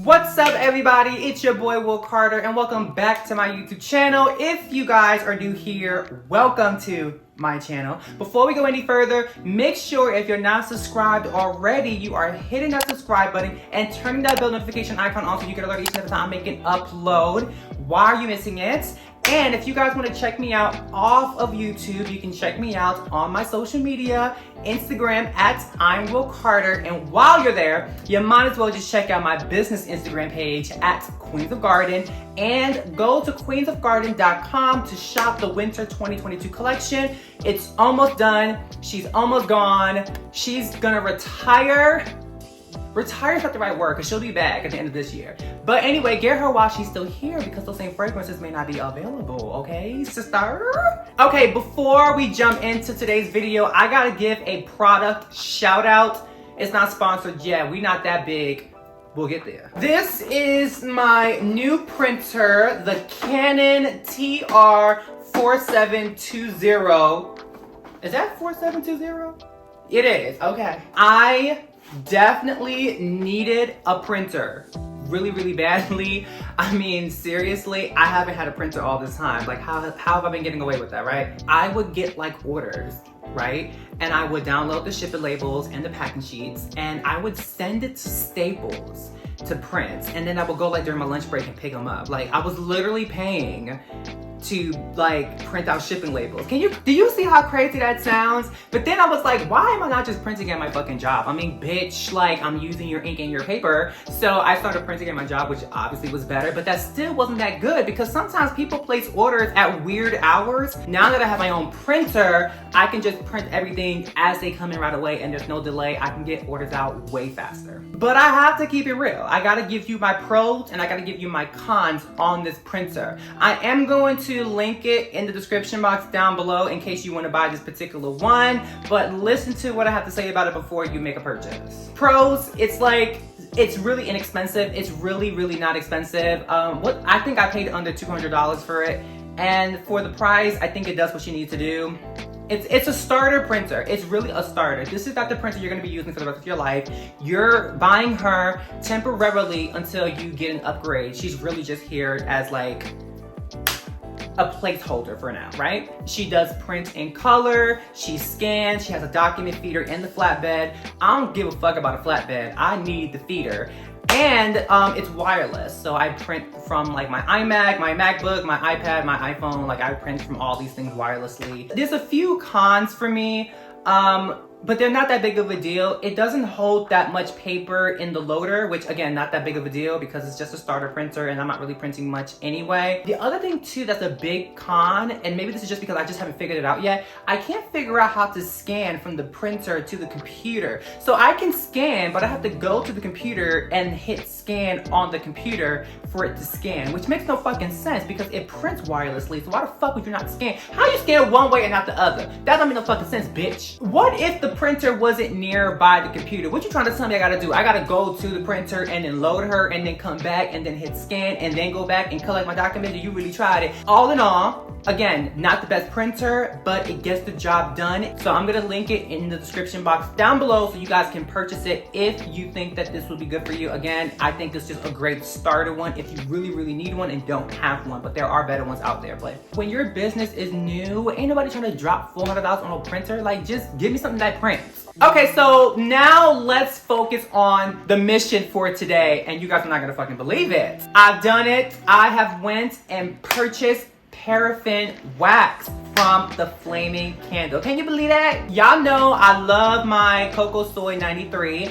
What's up, everybody? It's your boy Will Carter and welcome back to my YouTube channel. If you guys are new here, welcome to my channel. Before we go any further, make sure if you're not subscribed already, you are hitting that subscribe button and turning that bell notification icon on so you get alerted each and every time I make an upload. Why are you missing it? And if you guys want to check me out off of YouTube, you can check me out on my social media, Instagram at I'm Will Carter. And while you're there, you might as well just check out my business Instagram page at Queens of Garden and go to queensofgarden.com to shop the winter 2022 collection. It's almost done. She's almost gone. She's gonna retire. Retire is not the right word because she'll be back at the end of this year. But anyway, get her while she's still here because those same fragrances may not be available, okay, sister? Okay, before we jump into today's video, I gotta give a product shout out. It's not sponsored yet. We're not that big. We'll get there. This is my new printer, the Canon TR4720. Is that 4720? It is, okay. I definitely needed a printer really badly. I mean, seriously, I haven't had a printer all this time. Like, how have I been getting away with that, right? I would get like orders, right? And I would download the shipping labels and the packing sheets and I would send it to Staples to print. And then I would go like during my lunch break and pick them up. Like, I was literally paying to like print out shipping labels. Do you see how crazy that sounds? But then I was like, why am I not just printing at my fucking job? I mean, bitch, like I'm using your ink and your paper. So I started printing at my job, which obviously was better, but that still wasn't that good because sometimes people place orders at weird hours. Now that I have my own printer, I can just print everything as they come in right away and there's no delay. I can get orders out way faster. But I have to keep it real. I gotta give you my pros and I gotta give you my cons on this printer. I am going to link it in the description box down below in case you want to buy this particular one, but listen to what I have to say about it before you make a purchase. Pros, it's really inexpensive. It's really not expensive. I think I paid under $200 for it, and for the price, I think it does what you need to do. It's a starter printer. It's really a starter. This is not the printer you're gonna be using for the rest of your life. You're buying her temporarily until you get an upgrade. She's really just here as like a placeholder for now, right? She does print in color, she scans, she has a document feeder in the flatbed. I don't give a fuck about a flatbed. I need the feeder. And it's wireless, so I print from like my iMac, my MacBook, my iPad, my iPhone. Like I print from all these things wirelessly. There's a few cons for me, but they're not that big of a deal. It doesn't hold that much paper in the loader, which again, not that big of a deal because it's just a starter printer and I'm not really printing much anyway. The other thing too that's a big con, and maybe this is just because I just haven't figured it out yet, I can't figure out how to scan from the printer to the computer. So I can scan, but I have to go to the computer and hit scan on the computer for it to scan, which makes no fucking sense because it prints wirelessly, so why the fuck would you not scan? How you scan one way and not the other? That don't make no fucking sense, bitch. What if the printer wasn't nearby the computer? What you trying to tell me I gotta do? I gotta go to the printer and then load her and then come back and then hit scan and then go back and collect my document? You really tried it. All in all, again, not the best printer, but it gets the job done. So I'm gonna link it in the description box down below so you guys can purchase it if you think that this would be good for you. Again, I think it's just a great starter one if you really need one and don't have one, but there are better ones out there. But when your business is new, ain't nobody trying to drop $400 on a printer. Like, just give me something that prints. Okay, so now let's focus on the mission for today, and you guys are not gonna fucking believe it. I've done it. I have went and purchased Paraffin Wax from the Flaming Candle. Can you believe that? Y'all know I love my Cocoa Soy 93,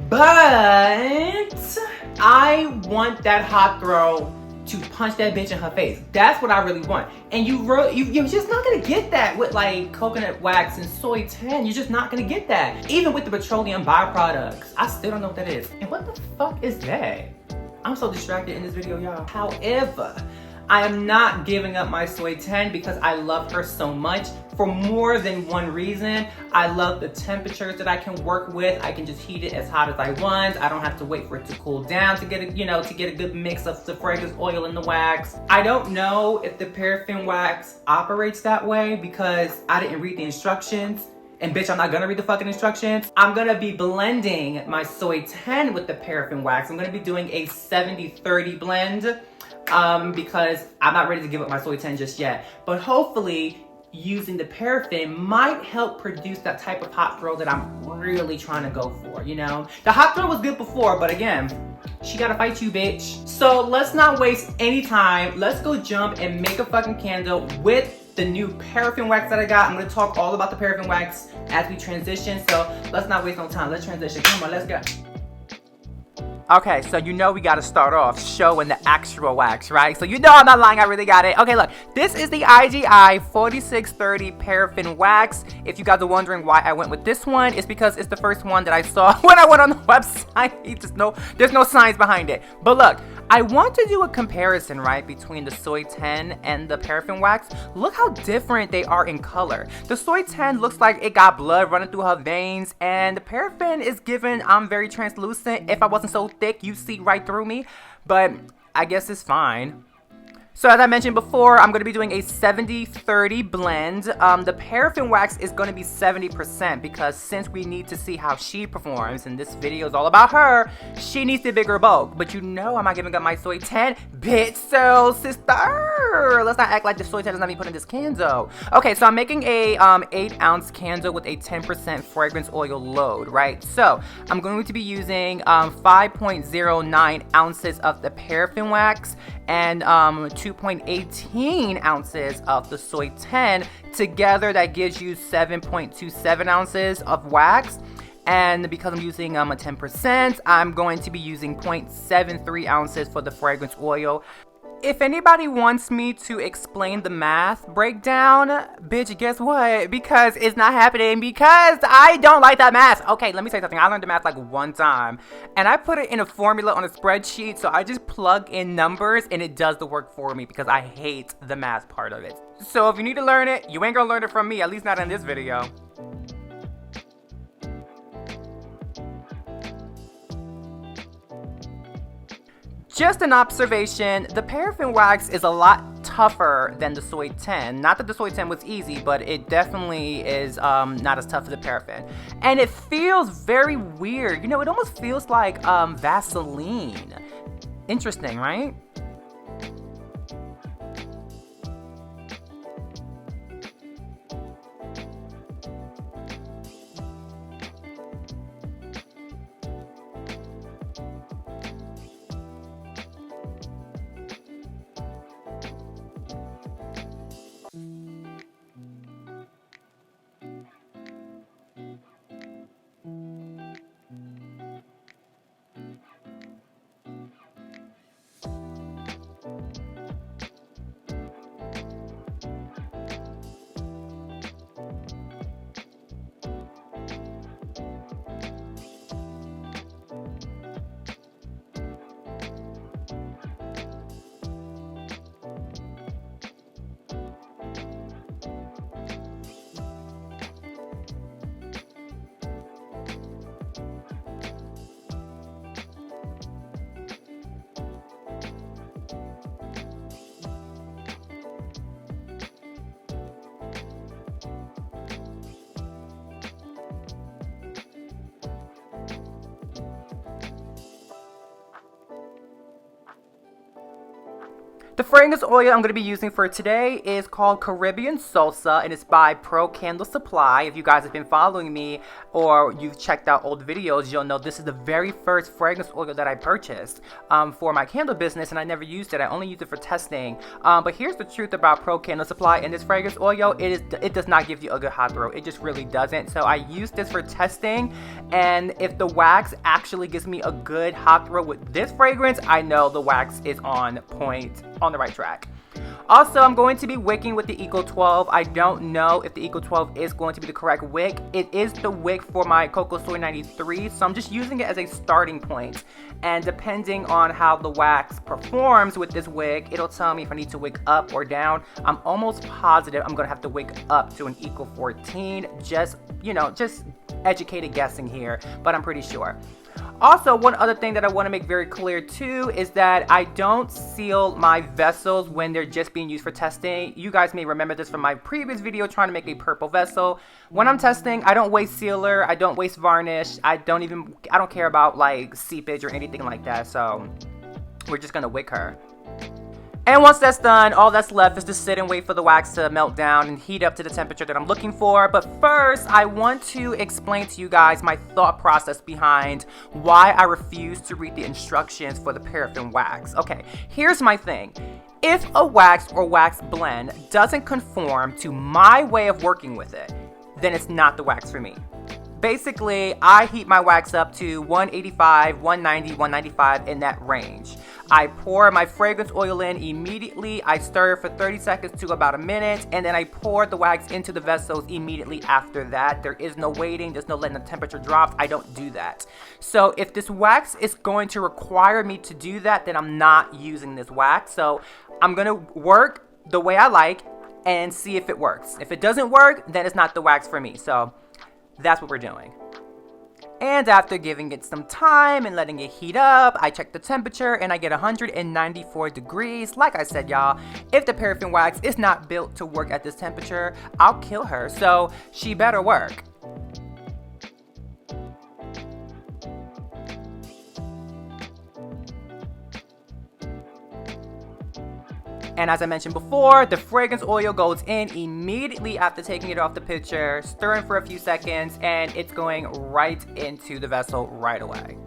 but I want that hot throw to punch that bitch in her face. That's what I really want. And you're just not gonna get that with like coconut wax and soy 10. You're just not gonna get that. Even with the petroleum byproducts. I still don't know what that is. And what the fuck is that? I'm so distracted in this video, y'all. However, I am not giving up my soy 10 because I love her so much for more than one reason. I love the temperatures that I can work with. I can just heat it as hot as I want. I don't have to wait for it to cool down to get a, to get a good mix of the fragrance oil and the wax. I don't know if the paraffin wax operates that way because I didn't read the instructions. And bitch, I'm not gonna read the fucking instructions. I'm gonna be blending my soy 10 with the paraffin wax. I'm gonna be doing a 70-30 blend because I'm not ready to give up my soy 10 just yet. But hopefully, using the paraffin might help produce that type of hot throw that I'm really trying to go for, you know? The hot throw was good before, but again, she gotta fight you, bitch. So let's not waste any time. Let's go jump and make a fucking candle with the new paraffin wax that I got. I'm gonna talk all about the paraffin wax as we transition, so let's not waste no time. Let's transition. Come on, let's go. Okay, so you know we gotta start off showing the actual wax, right? So you know I'm not lying, I really got it. Okay, look, this is the IGI 4630 paraffin wax. If you guys are wondering why I went with this one, it's because it's the first one that I saw when I went on the website. There's no science behind it. But look, I want to do a comparison, right, between the soy 10 and the paraffin wax. Look how different they are in color. The soy 10 looks like it got blood running through her veins, and the paraffin is given, I'm very translucent. If I wasn't so thick, you'd see right through me, but I guess it's fine. So as I mentioned before, I'm going to be doing a 70-30 blend. The paraffin wax is going to be 70% because since we need to see how she performs, and this video is all about her, she needs the bigger bulk. But you know I'm not giving up my soy 10, bitch. So sister, let's not act like the soy 10 does not be put in this candle. Okay, so I'm making a 8-ounce candle with a 10% fragrance oil load, right? So I'm going to be using 5.09 ounces of the paraffin wax and 2.18 ounces of the soy 10. Together that gives you 7.27 ounces of wax. And because I'm using a 10%, I'm going to be using 0.73 ounces for the fragrance oil. If anybody wants me to explain the math breakdown, bitch, guess what? Because it's not happening because I don't like that math. Okay, let me say something. I learned the math like one time and I put it in a formula on a spreadsheet. So I just plug in numbers and it does the work for me because I hate the math part of it. So if you need to learn it, you ain't gonna learn it from me, at least not in this video. Just an observation, the paraffin wax is a lot tougher than the soy 10. Not that the soy 10 was easy, but it definitely is not as tough as the paraffin. And it feels very weird. You know, it almost feels like Vaseline. Interesting, right? The fragrance oil I'm going to be using for today is called Caribbean Salsa, and it's by Pro Candle Supply. If you guys have been following me or you've checked out old videos, you'll know this is the very first fragrance oil that I purchased for my candle business, and I never used it. I only used it for testing. But here's the truth about Pro Candle Supply and this fragrance oil. It does not give you a good hot throw. It just really doesn't. So I used this for testing, and if the wax actually gives me a good hot throw with this fragrance, I know the wax is on point, on the right track. Also, I'm going to be wicking with the Eco 12. I don't know if the Eco 12 is going to be the correct wick. It is the wick for my Cocoa Soy 93, so I'm just using it as a starting point. And depending on how the wax performs with this wick, it'll tell me if I need to wick up or down. I'm almost positive I'm going to have to wick up to an Eco 14. Just educated guessing here, but I'm pretty sure. Also, one other thing that I want to make very clear too is that I don't seal my vessels when they're just being used for testing. You guys may remember this from my previous video trying to make a purple vessel. When I'm testing, I don't waste sealer, I don't waste varnish, I don't care about like seepage or anything like that. So we're just gonna wick her. And once that's done, all that's left is to sit and wait for the wax to melt down and heat up to the temperature that I'm looking for. But first, I want to explain to you guys my thought process behind why I refuse to read the instructions for the paraffin wax. Okay, here's my thing. If a wax or wax blend doesn't conform to my way of working with it, then it's not the wax for me. Basically, I heat my wax up to 185, 190, 195 in that range. I pour my fragrance oil in immediately. I stir for 30 seconds to about a minute, and then I pour the wax into the vessels immediately after that. There is no waiting. There's no letting the temperature drop. I don't do that. So if this wax is going to require me to do that, then I'm not using this wax. So I'm going to work the way I like and see if it works. If it doesn't work, then it's not the wax for me. So that's what we're doing. And after giving it some time and letting it heat up, I check the temperature and I get 194 degrees. Like I said, y'all, if the paraffin wax is not built to work at this temperature, I'll kill her. So she better work. And as I mentioned before, the fragrance oil goes in immediately after taking it off the picture, stirring for a few seconds, and it's going right into the vessel right away.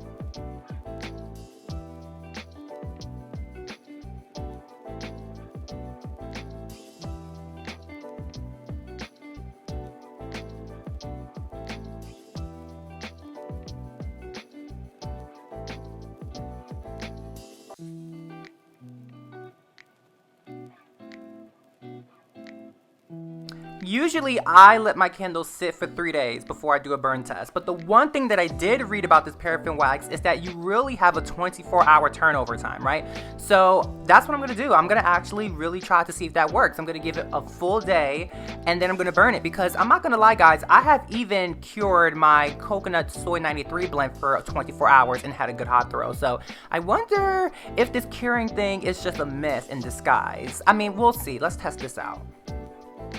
Usually I let my candles sit for 3 days before I do a burn test, but the one thing that I did read about this paraffin wax is that you really have a 24-hour turnover time, right? So that's what I'm gonna do. I'm gonna actually really try to see if that works. I'm gonna give it a full day and then I'm gonna burn it, because I'm not gonna lie, guys, I have even cured my coconut soy 93 blend for 24 hours and had a good hot throw. So I wonder if this curing thing is just a myth in disguise. I mean, we'll see. Let's test this out.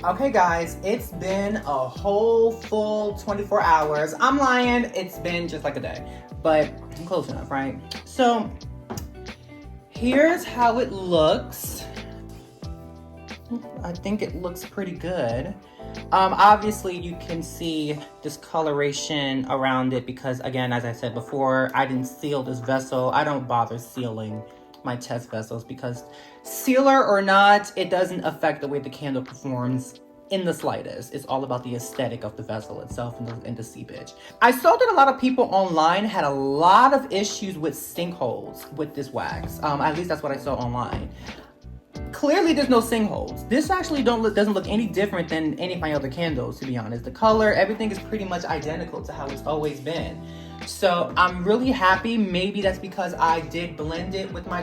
Okay guys, it's been a whole full 24 hours. I'm lying, it's been just like a day, but I'm close enough, right? So here's how it looks. I think it looks pretty good. Obviously you can see discoloration around it because, again, as I said before, I didn't seal this vessel. I don't bother sealing my test vessels because, sealer or not, it doesn't affect the way the candle performs in the slightest. It's all about the aesthetic of the vessel itself and the seepage. I saw that a lot of people online had a lot of issues with sinkholes with this wax. At least that's what I saw online. Clearly there's no sinkholes. This actually doesn't look any different than any of my other candles, to be honest. The color, everything is pretty much identical to how it's always been. So I'm really happy. Maybe that's because I did blend it with my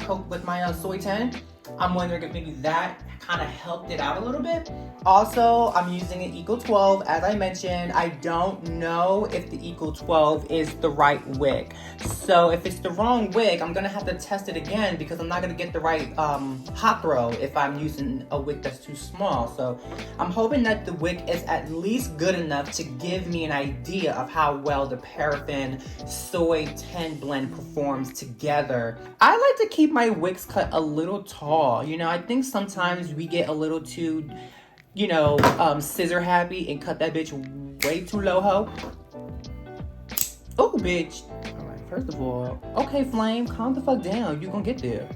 soy 10. I'm wondering if maybe that kind of helped it out a little bit. Also, I'm using an Eco 12. As I mentioned, I don't know if the Eco 12 is the right wick. So if it's the wrong wick, I'm gonna have to test it again because I'm not gonna get the right hot throw if I'm using a wick that's too small. So I'm hoping that the wick is at least good enough to give me an idea of how well the paraffin soy 10 blend performs together. I like to keep my wicks cut a little tall. You know, I think sometimes we get a little too, you know, scissor happy and cut that bitch way too low, ho. Oh, bitch. All right, first of all, okay, Flame, calm the fuck down. You gonna get there.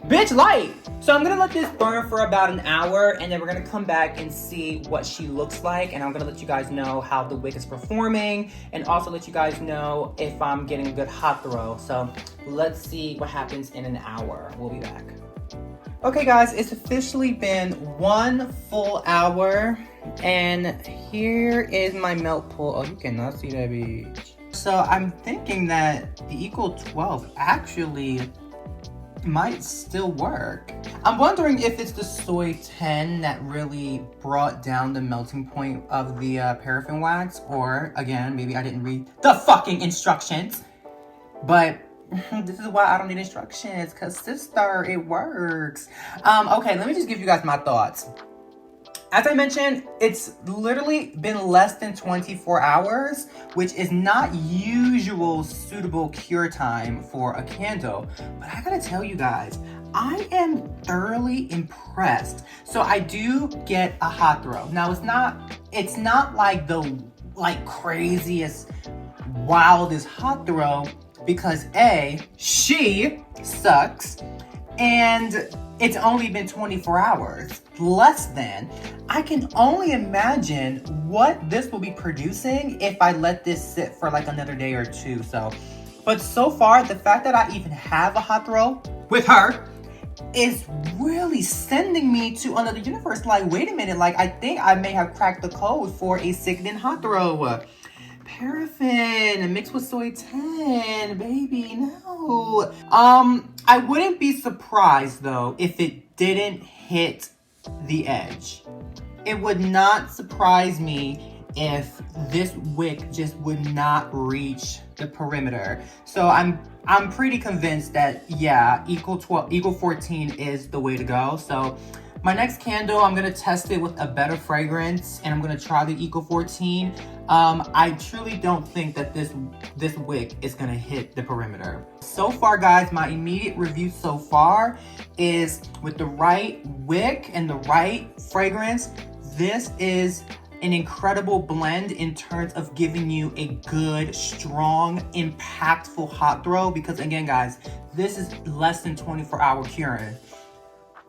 Bitch, light. So I'm gonna let this burn for about an hour and then we're gonna come back and see what she looks like, and I'm gonna let you guys know how the wig is performing and also let you guys know if I'm getting a good hot throw. So let's see what happens in an hour. We'll be back. Okay guys, it's officially been 1 full hour and here is my melt pool. Oh, you cannot see that bitch. So I'm thinking that the Eco 12 actually might still work. I'm wondering if it's the soy 10 that really brought down the melting point of the paraffin wax, or again, maybe I didn't read the fucking instructions. But this is why I don't need instructions, because sister, it works. Okay, let me just give you guys my thoughts. As I mentioned, it's literally been less than 24 hours, which is not usual suitable cure time for a candle. But I gotta tell you guys, I am thoroughly impressed. So I do get a hot throw. Now it's not like the craziest, wildest hot throw, because A, she sucks, and it's only been 24 hours, less than. I can only imagine what this will be producing if I let this sit for like another day or two. But so far, the fact that I even have a hot throw with her is really sending me to another universe. Like, wait a minute, like I think I may have cracked the code for a sickening hot throw. Paraffin mixed with soy 10, baby, no. I wouldn't be surprised though if it didn't hit the edge. It would not surprise me if this wick just would not reach the perimeter. So I'm pretty convinced that yeah, equal 14 is the way to go. So my next candle, I'm gonna test it with a better fragrance, and I'm gonna try the Eco 14. I truly don't think that this wick is gonna hit the perimeter. So far, guys, my immediate review so far is with the right wick and the right fragrance, this is an incredible blend in terms of giving you a good, strong, impactful hot throw. Because again, guys, this is less than 24-hour curing.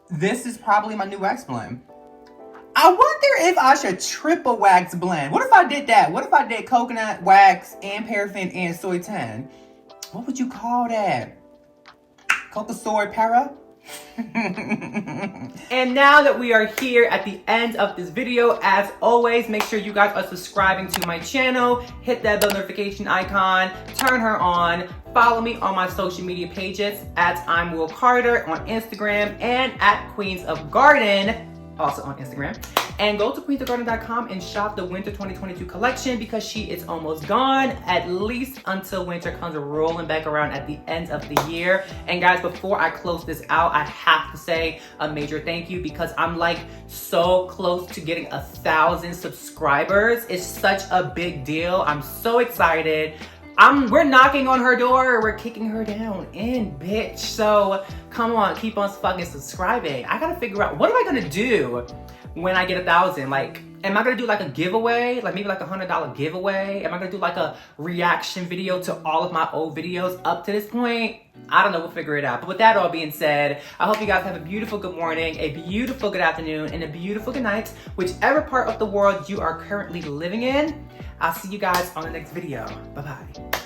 This is probably my new wax blend. I wonder if I should triple wax blend. What if I did that? What if I did coconut wax and paraffin and soy 10? What would you call that? Coca soy para? And now that we are here at the end of this video, as always, make sure you guys are subscribing to my channel. Hit that bell notification icon, turn her on. Follow me on my social media pages at I'm Will Carter on Instagram and at Queens of Garden, also on Instagram. And go to queensofgarden.com and shop the winter 2022 collection because she is almost gone, at least until winter comes rolling back around at the end of the year. And guys, before I close this out, I have to say a major thank you because I'm like so close to getting 1,000 subscribers. It's such a big deal. I'm so excited. We're knocking on her door. We're kicking her down in, bitch. So come on, keep on fucking subscribing. I gotta figure out, what am I gonna do when I get 1,000? Like, am I gonna do like a giveaway? Like maybe like a $100 giveaway? Am I gonna do like a reaction video to all of my old videos up to this point? I don't know, we'll figure it out. But with that all being said, I hope you guys have a beautiful good morning, a beautiful good afternoon, and a beautiful good night, whichever part of the world you are currently living in. I'll see you guys on the next video. Bye-bye.